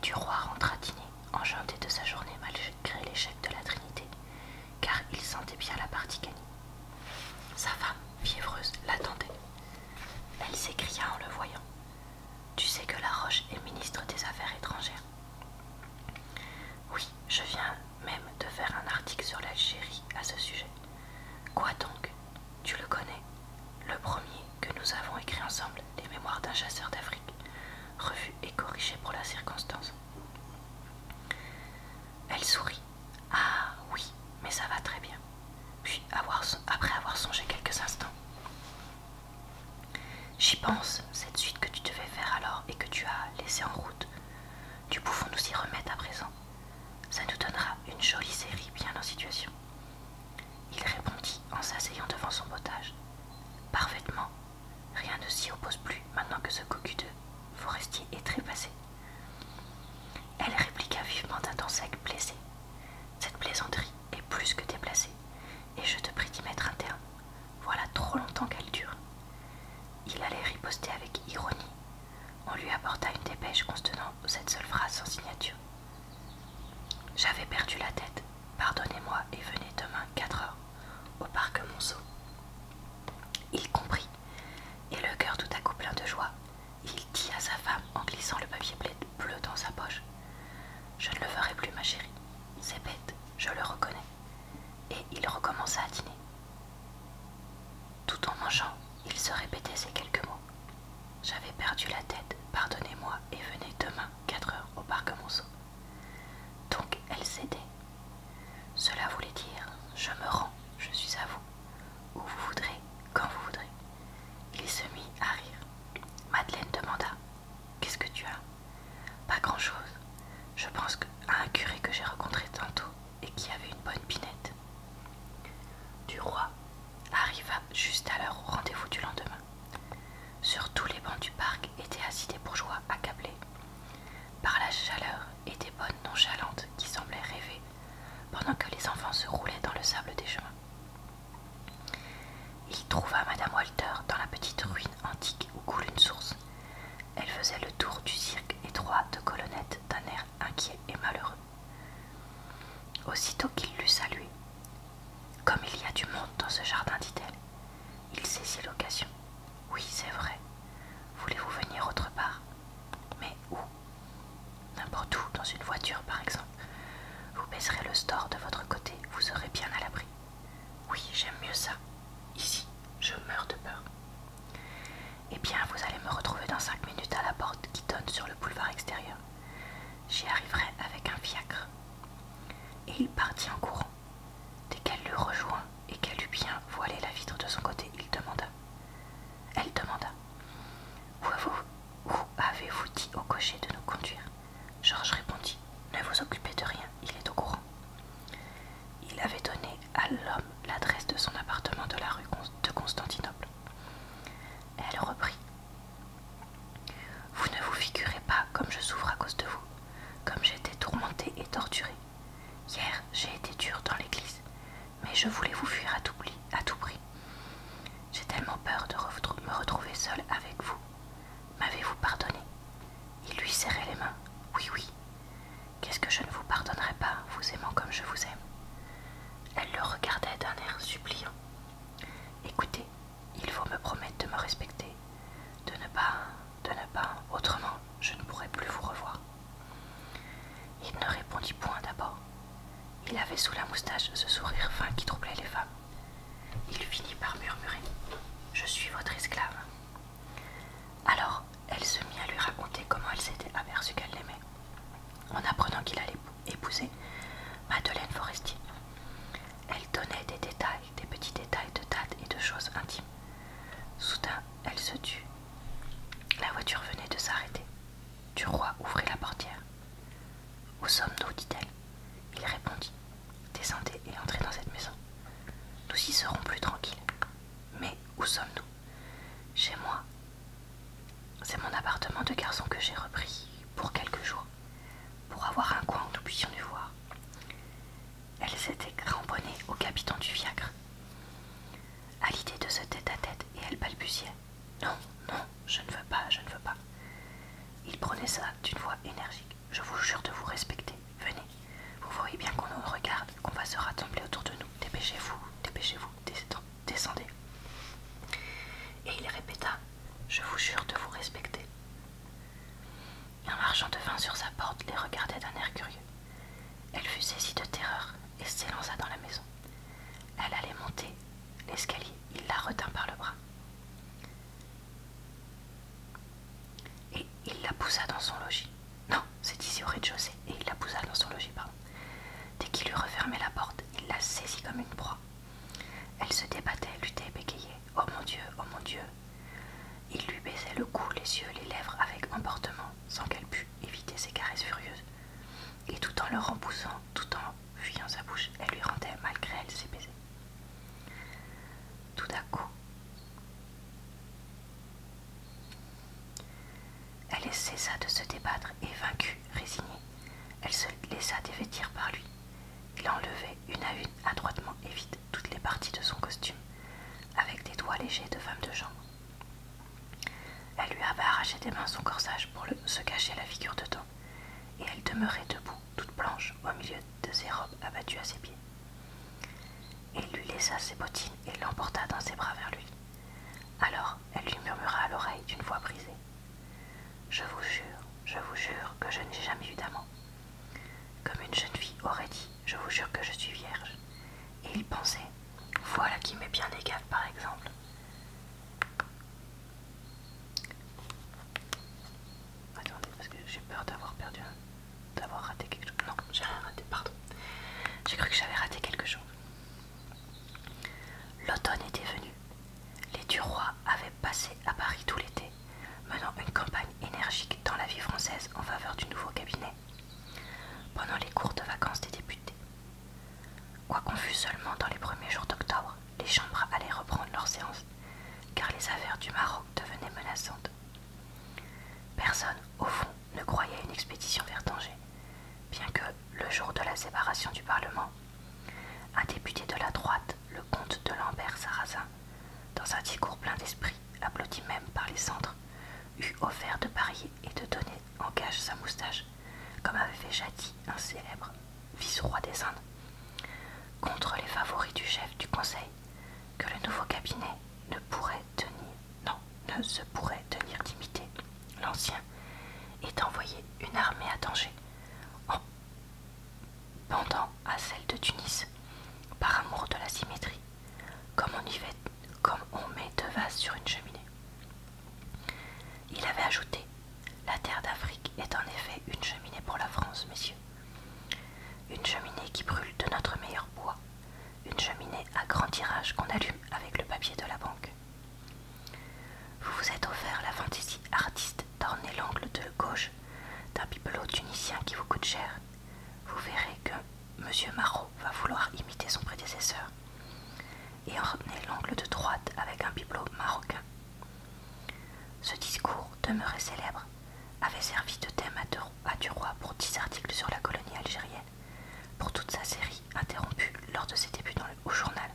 du roi rentra dîner, enchanté de sa journée malgré l'échec de la Trinité, car il sentait bien la partie gagnée. Sa femme, fiévreuse, l'attendait. Elle s'écria en le voyant. Tu sais que Laroche est ministre des Affaires étrangères. Oui, je viens même de faire un article sur l'Algérie à ce sujet. Quoi donc? Tu le connais? Le premier que nous avons écrit ensemble, les mémoires d'un chasseur d'Afrique, revu et corrigé pour la circonstance. Elle sourit. Ah oui, mais ça va très bien. Puis, après avoir songé quelques instants. J'y pense, cette suite que tu devais faire alors et que tu as laissée en route. Nous pouvons nous y remettre à présent. Ça nous donnera une jolie série bien en situation. Il répondit en s'asseyant devant son potage. Parfaitement. Rien ne s'y oppose plus maintenant que ce cocu de forestier est trépassé. Elle répliqua vivement d'un ton sec blessé. Cette plaisanterie est plus que déplacée, et je te prie d'y mettre un terme. Voilà trop longtemps qu'elle dure. Il allait riposter avec ironie. On lui apporta une dépêche contenant cette seule phrase sans signature. J'avais perdu la tête. Pardonnez-moi et venez demain 4 heures au parc Monceau. Il comprit, et le cœur tout à coup plein de joie, il dit à sa femme en glissant le papier bleu dans sa poche. Je ne le ferai plus, ma chérie. C'est bête, je le reconnais. Et il recommença à dîner. Tout en mangeant, il se répétait ces quelques mots. J'avais perdu la tête, pardonnez-moi et venez demain 4 heures au parc Monceau. Donc elle cédait. Cela voulait dire je me rends, je suis à vous, où vous voudrez, quand vous voudrez. Il se mit à rire. Madeleine demanda qu'est-ce que tu as? Pas grand-chose. Je pense à un curé que j'ai rencontré tantôt et qui avait une bonne pinette. Du roi arriva juste à l'heure au rendez-vous du lendemain. Sur tous les bancs du parc étaient assis des bourgeois accablés par la chaleur et des bonnes nonchalantes qui semblaient rêver pendant que les enfants se roulaient dans le sable des chemins. Il trouva Madame Walter dans la petite ruine antique où coule une source. Elle faisait le tour du cirque étroit de colonnettes d'un air inquiet et malheureux. Aussitôt qu'il l'eut salué, « Comme il y a du monde dans ce jardin, dit-elle. » Il saisit l'occasion. « Oui, c'est vrai. Voulez-vous venir autre part? Mais où? N'importe où, dans une voiture par exemple. Vous baisserez le store de votre côté, vous serez bien à l'abri. Oui, j'aime mieux ça. Ici, je meurs de peur. Eh bien, vous allez me retrouver dans 5 minutes à la porte qui donne sur le boulevard extérieur. J'y arriverai avec un fiacre. Et il partit en courant. Dès qu'elle l'eut rejoint et qu'elle eut bien voilé la vitre de son côté, Elle demanda. Où avez-vous dit au cocher de nous conduire? Georges répondit. Ne vous occupez de rien, il est au courant. Il avait donné à l'homme l'adresse de son appartement de la rue de Constantinople. Elle reprit. Vous ne vous figurez pas comme je souffre à cause de vous, comme j'étais tourmentée et torturée. Hier, j'ai été dure dans l'église, mais je voulais vous fuir à tout prix. J'ai tellement peur de me retrouver seule avec vous. M'avez-vous pardonné? Il lui serrait les mains. Oui, oui. Qu'est-ce que je ne vous pardonnerai pas, vous aimant comme je vous aime? Elle le regardait d'un air suppliant. Écoutez, il faut me promettre de me respecter, de ne pas, autrement je ne pourrai plus vous revoir. Il ne répondit point d'abord. Il avait sous la moustache ce sourire fin qui troublait les femmes. Il finit par murmurer. Je suis votre esclave. Alors, elle se mit à lui raconter comment elle s'était aperçue qu'elle l'aimait, en apprenant qu'il allait épouser Madeleine Forestier. Elle donnait des détails, des petits détails de dates et de choses intimes. Soudain, elle se tut. La voiture venait de s'arrêter. Duroy ouvrit la portière. Où sommes-nous? dit-elle. Il répondit. Descendez et entrez dans cette maison. Nous y serons plus tranquilles. Mais où sommes-nous? Chez moi. C'est mon appartement de garçon que j'ai repris pour quelques jours, pour avoir un coin où nous puissions nous voir. Elle s'était cramponnée au capiton du fiacre. À l'idée de ce tête-à-tête, et elle balbutiait. Non, non, je ne veux pas, je ne veux pas. Il prenait ça d'une voix énergique. Je vous poussa dans son logis. Non, c'est ici au rez-de-chaussée, et il la poussa dans son logis, pardon. Dès qu'il eut refermé la porte, il la saisit comme une proie. Elle se débattait, luttait, bégayait. Oh mon Dieu, oh mon Dieu. Il lui baisait le cou, les yeux, les lèvres avec emportement, sans qu'elle pût éviter ses caresses furieuses. Et tout en le repoussant, tout en fuyant sa bouche, elle lui rendait malgré elle ses baisers. Tout à coup, elle cessa de se débattre et vaincue, résignée, elle se laissa dévêtir par lui. Il enlevait une à une, adroitement et vite, toutes les parties de son costume, avec des doigts légers de femme de chambre. Elle lui avait arraché des mains son corsage pour se cacher la figure dedans, et elle demeurait debout, toute blanche, au milieu de ses robes abattues à ses pieds. Il lui laissa ses bottines et l'emporta dans ses bras vers lui. Alors elle lui murmura à l'oreille d'une voix brisée. Je vous jure que je n'ai jamais eu d'amant. Comme une jeune fille aurait dit, je vous jure que je suis vierge. Et il pensait, voilà qui m'est bien égal par exemple. Attendez, parce que j'ai peur d'avoir raté quelque chose. Non, j'ai rien raté, pardon. J'ai cru que j'avais raté quelque chose. L'automne était venu. Les Duroy avaient passé à Paris tout l'été, menant une campagne énergique dans la vie française en faveur du nouveau cabinet, pendant les courtes vacances des députés. Quoiqu'on fût seulement dans les premiers jours d'octobre, les chambres allaient reprendre leur séance, car les affaires du Maroc devenaient menaçantes. Personne, au fond, ne croyait à une expédition vers Tanger, bien que, le jour de la séparation du Parlement, un député de la droite, le comte de Lambert-Sarrazin, dans un discours plein d'esprit, applaudi même par les centres, eut offert de parier et de donner en gage sa moustache, comme avait fait jadis un célèbre vice-roi des Indes, contre les favoris du chef du conseil, que le nouveau cabinet ne se pourrait tenir d'imiter l'ancien et d'envoyer une armée à Tanger, en pendant à celle de Tunis, par amour de la symétrie, comme on met deux vases sur une cheminée. Il avait ajouté, la terre d'Afrique est en effet une cheminée pour la France, messieurs. Une cheminée qui brûle de notre meilleur bois, une cheminée à grand tirage qu'on allume avec le papier de la banque. Vous vous êtes offert la fantaisie artiste d'orner l'angle de gauche d'un bibelot tunisien qui vous coûte cher. Vous verrez que M. Marot va vouloir imiter son prédécesseur et orner l'angle de droite avec un bibelot marocain. Ce discours, demeuré célèbre, avait servi de thème à Duroy pour 10 articles sur la colonie algérienne, pour toute sa série interrompue lors de ses débuts au journal.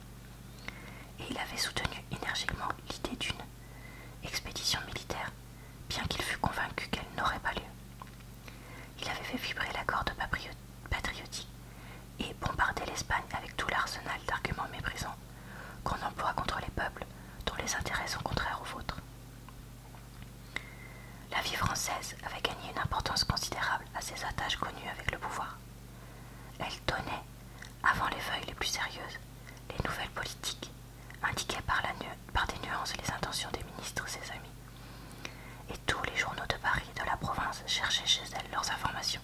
Et il avait soutenu énergiquement l'idée d'une expédition militaire, bien qu'il fût convaincu qu'elle n'aurait pas lieu. Il avait fait vibrer la corde patriotique et bombardé l'Espagne avec tout l'arsenal d'arguments méprisants qu'on emploie contre les peuples dont les intérêts sont contraires aux vôtres. La vie française avait gagné une importance considérable à ses attaches connues avec le pouvoir. Elle donnait, avant les feuilles les plus sérieuses, les nouvelles politiques, indiquait par des nuances les intentions des ministres ses amis. Et tous les journaux de Paris et de la province cherchaient chez elle leurs informations.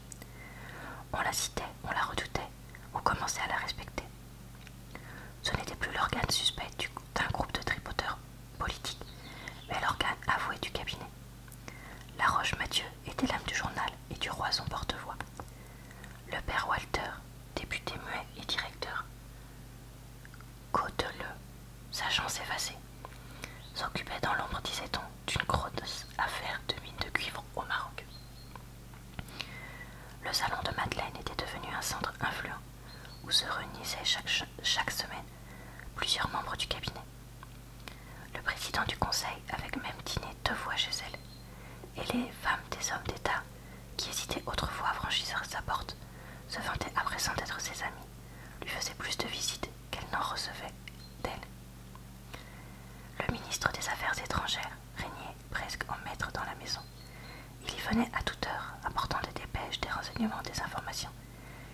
On la citait, on la redoutait, on commençait à la respecter. Ce n'était plus l'organe suspect d'un groupe de tripoteurs politiques, mais l'organe avoué du cabinet. La Roche-Mathieu était l'âme du journal et du roi son porte-voix. Le père Walter, député muet et directeur, Côteleux, sachant s'effacer, s'occupait dans l'ombre, disait-on, d'une grosse affaire de mine de cuivre au Maroc. Le salon de Madeleine était devenu un centre influent où se réunissaient chaque semaine plusieurs membres du cabinet. Le président du conseil avait même dîné 2 fois chez elle, et les femmes des hommes d'État, qui hésitaient autrefois à franchir sa porte, se vantaient à présent d'être ses amies, lui faisaient plus de visites qu'elle n'en recevait d'elle. Le ministre des Affaires étrangères régnait presque en maître dans la maison. Il y venait à toute heure, apportant des dépêches, des renseignements, des informations,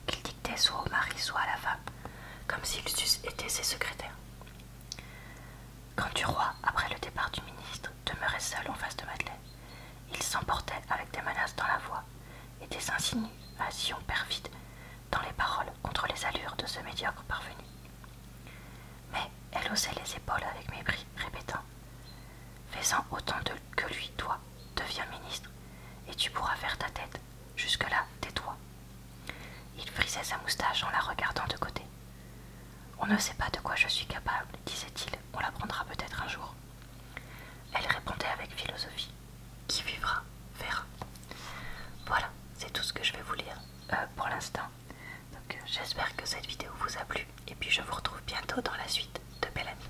qu'il dictait soit au mari, soit à la femme, comme s'ils eussent été ses secrétaires. Quand Duroy, après le départ du ministre, demeurait seul en face de Madeleine, il s'emportait avec des menaces tu pourras faire ta tête. Jusque-là, tais-toi. Il frisait sa moustache en la regardant de côté. On ne sait pas de quoi je suis capable, disait-il, on l'apprendra peut-être un jour. Elle répondait avec philosophie. Qui vivra, verra. Voilà, c'est tout ce que je vais vous lire pour l'instant. Donc j'espère que cette vidéo vous a plu et puis je vous retrouve bientôt dans la suite de Belle Amie.